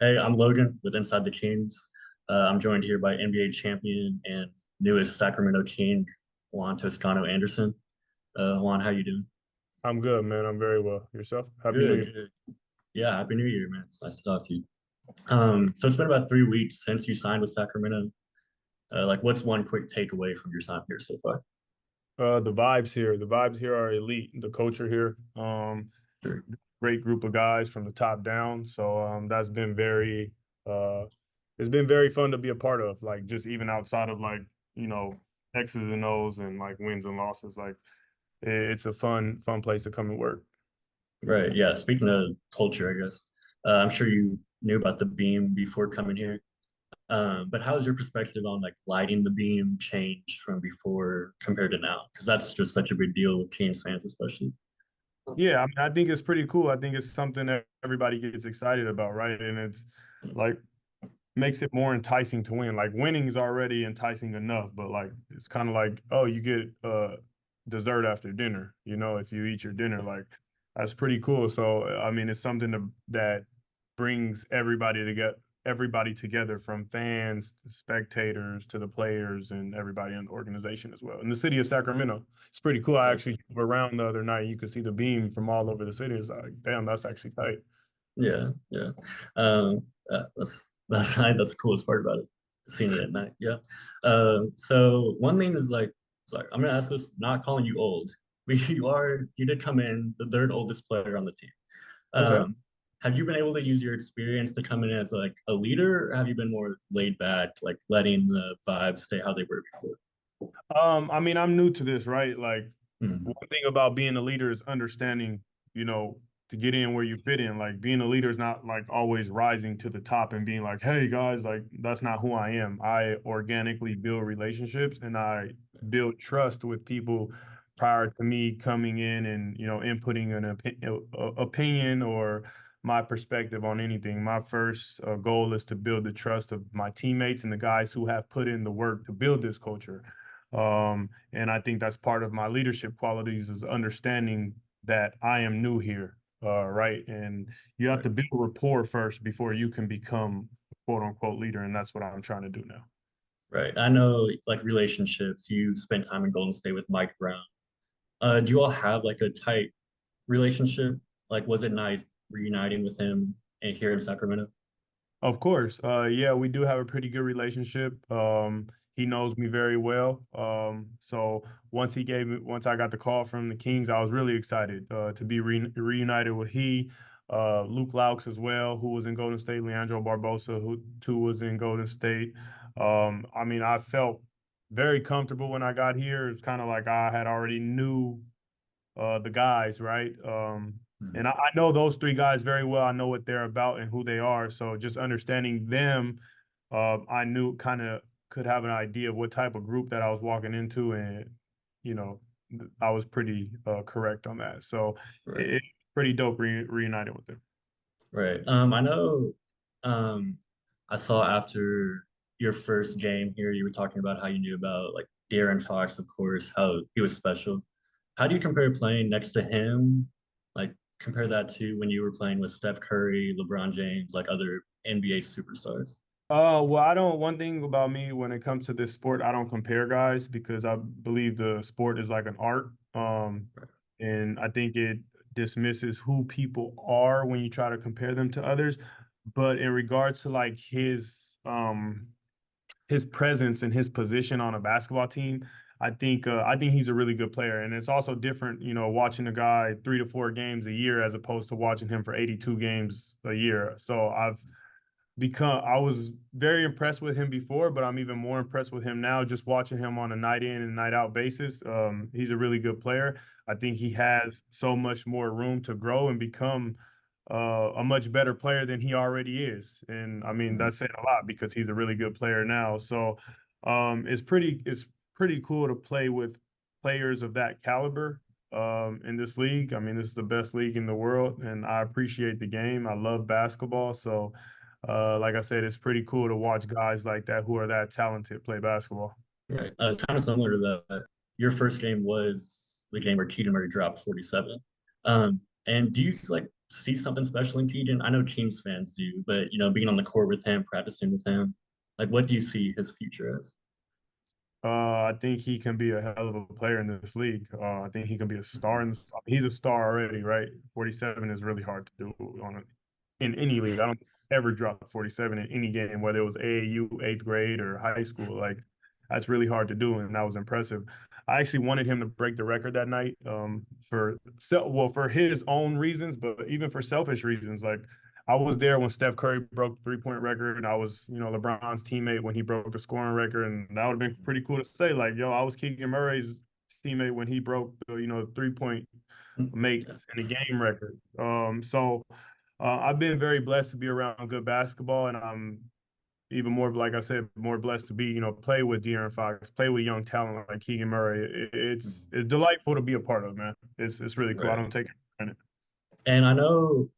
Hey, I'm Logan with Inside the Kings. I'm joined here by NBA champion and newest Sacramento King, Juan Toscano-Anderson. Juan, how you doing? I'm good, man. I'm very well. Yourself? Happy New Good, Year. good. Yeah, Happy New Year, man. It's nice to talk to you. So it's been about 3 weeks since you signed with Sacramento. What's one quick takeaway from your time here so far? The vibes here are elite. The culture here, Sure. great group of guys from the top down. So that's been uh, it's been very fun to be a part of. Like just even outside of you know X's and O's and like wins and losses. It's a fun place to come and work. Right. Yeah. Speaking of culture, I guess I'm sure you knew about the beam before coming here. But how's your perspective on like lighting the beam changed from before compared to now? Because that's just such a big deal with Kings fans, especially. Yeah, I mean, I think it's pretty cool. I think it's something that everybody gets excited about, right? And it's like makes it more enticing to win. Like winning is already enticing enough, but like it's kind of like, oh, you get dessert after dinner, if you eat your dinner, like that's pretty cool. So I mean, it's something that brings everybody together from fans to spectators to the players and everybody in the organization as well. In the city of Sacramento, it's pretty cool. I Right. actually drove around the other night. You could see the beam from all over the city. It's like, damn, that's actually tight. Yeah, yeah. That's the coolest part about it, seeing it at night. Yeah. So one thing is like, sorry, I'm gonna ask this, not calling you old, but you did come in the third oldest player on the team. Okay. Um, have you been able to use your experience to come in as like a leader, or have you been more laid back, like letting the vibes stay how they were before? I mean, I'm new to this, right? Like, Mhm. one thing about being a leader is understanding, to get in where you fit in. Like, being a leader is not like always rising to the top and being like, hey guys, like, that's not who I am. I organically build relationships and I build trust with people prior to me coming in and, inputting an opinion or my perspective on anything. My first goal is to build the trust of my teammates and the guys who have put in the work to build this culture. And I think that's part of my leadership qualities is understanding that I am new here, right? And you have Right. to build rapport first before you can become a quote unquote leader. And that's what I'm trying to do now. Right. I know like relationships, you spent time in Golden State with Mike Brown. Do you all have like a tight relationship? Like, was it nice reuniting with him and here in Sacramento? Of course. Yeah, we do have a pretty good relationship. He knows me very well. So once I got the call from the Kings, I was really excited to be reunited with Luke Laux as well, who was in Golden State, Leandro Barbosa, who too was in Golden State. I mean, I felt very comfortable when I got here. It's kind of like I had already knew the guys, right? And Mhm. I know those three guys very well. I know what they're about and who they are. So just understanding them, I knew kind of could have an idea of what type of group that I was walking into, and you know, I was pretty correct on that. So Right. it's pretty dope reunited with them. Right. I know I saw after your first game here, you were talking about how you knew about like De'Aaron Fox, of course, how he was special. How do you compare playing next to him? Like compare that to when you were playing with Steph Curry, LeBron James, like other NBA superstars. Well, I don't. One thing about me when it comes to this sport, I don't compare guys because I believe the sport is like an art. Right. And I think it dismisses who people are when you try to compare them to others. But in regards to like his presence and his position on a basketball team, I think he's a really good player. And it's also different, watching a guy 3 to 4 games a year as opposed to watching him for 82 games a year. So I was very impressed with him before, but I'm even more impressed with him now, just watching him on a night in and night out basis. He's a really good player. I think he has so much more room to grow and become a much better player than he already is. And I mean, Mhm. that's saying a lot because he's a really good player now. So it's pretty cool to play with players of that caliber in this league. I mean, this is the best league in the world, and I appreciate the game. I love basketball. So like I said, it's pretty cool to watch guys like that who are that talented play basketball. Right. It's kind of similar to that. Your first game was the game where Keegan Murray dropped 47. And do you like see something special in Keegan? I know Kings fans do, but being on the court with him, practicing with him, like what do you see his future as? I think he can be a hell of a player in this league. I think he can be a star in this. He's a star already, right? 47 is really hard to do in any league. I don't ever drop 47 in any game, whether it was AAU, eighth grade, or high school. Like that's really hard to do, and that was impressive. I actually wanted him to break the record that night, for his own reasons, but even for selfish reasons. Like I was there when Steph Curry broke the 3-point record, and I was, LeBron's teammate when he broke the scoring record, and that would have been pretty cool to say, like, yo, I was Keegan Murray's teammate when he broke the, 3-point Yeah, makes in a game record. I've been very blessed to be around good basketball, and I'm even more, like I said, more blessed to be, play with De'Aaron Fox, play with young talent like Keegan Murray. It's delightful to be a part of, man. It's really cool. I right. don't take it for granted. And I know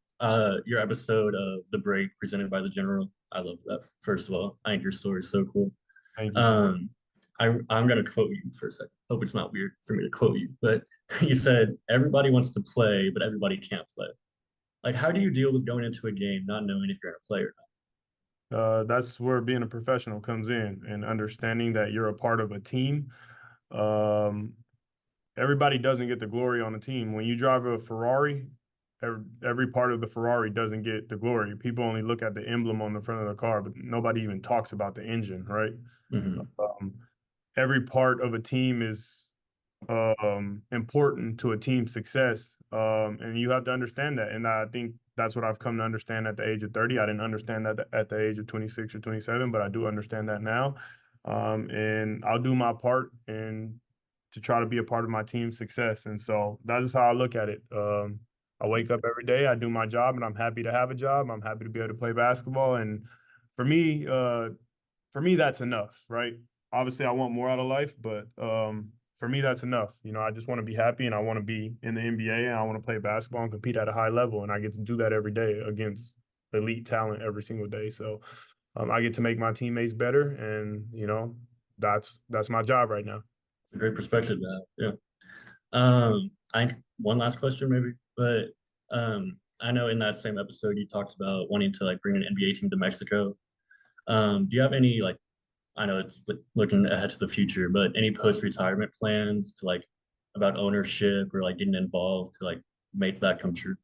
your episode of The Break presented by the General. I love that. First of all, I think your story is so cool. Thank you. Um, I'm gonna quote you for a second. Hope it's not weird for me to quote you, but you said everybody wants to play, but everybody can't play. Like, how do you deal with going into a game not knowing if you're gonna play or That's where being a professional comes in and understanding that you're a part of a team. Um, Everybody doesn't get the glory on a team. When you drive a Ferrari, every part of the Ferrari doesn't get the glory. People only look at the emblem on the front of the car, but nobody even talks about the engine, right? not? Hmm. Um, every part of a team is important to a team's success. And you have to understand that. And I think that's what I've come to understand at the age of 30. I didn't understand that at the age of 26 or 27, but I do understand that now. And I'll do my part and to try to be a part of my team's success. And so that's just how I look at it. I wake up every day, I do my job, and I'm happy to have a job. I'm happy to be able to play basketball. And for me, uh, for me, that's enough, right? Obviously, I want more out of life, but for me, that's enough. I just want to be happy, and I want to be in the NBA, and I want to play basketball and compete at a high level, and I get to do that every day against elite talent every single day. So I get to make my teammates better, and that's my job right now. It's a great perspective to have. Yeah. I one last question maybe, but I know in that same episode you talked about wanting to like bring an NBA team to Mexico. Do you have any like I know it's looking ahead to the future, but any post-retirement plans to like about ownership or like getting involved to like make that come true?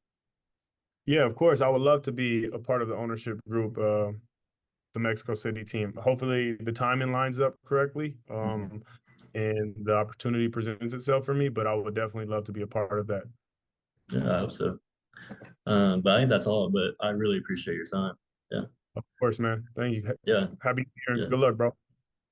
Yeah, of course, I would love to be a part of the ownership group. The Mexico City team. Hopefully, the timing lines up correctly, Hmm. and the opportunity presents itself for me. But I would definitely love to be a part of that. Yeah, I hope so. But I think that's all. But I really appreciate your time. Yeah, Of course, man. Thank you. yeah, Happy New Year. yeah. Good luck, bro.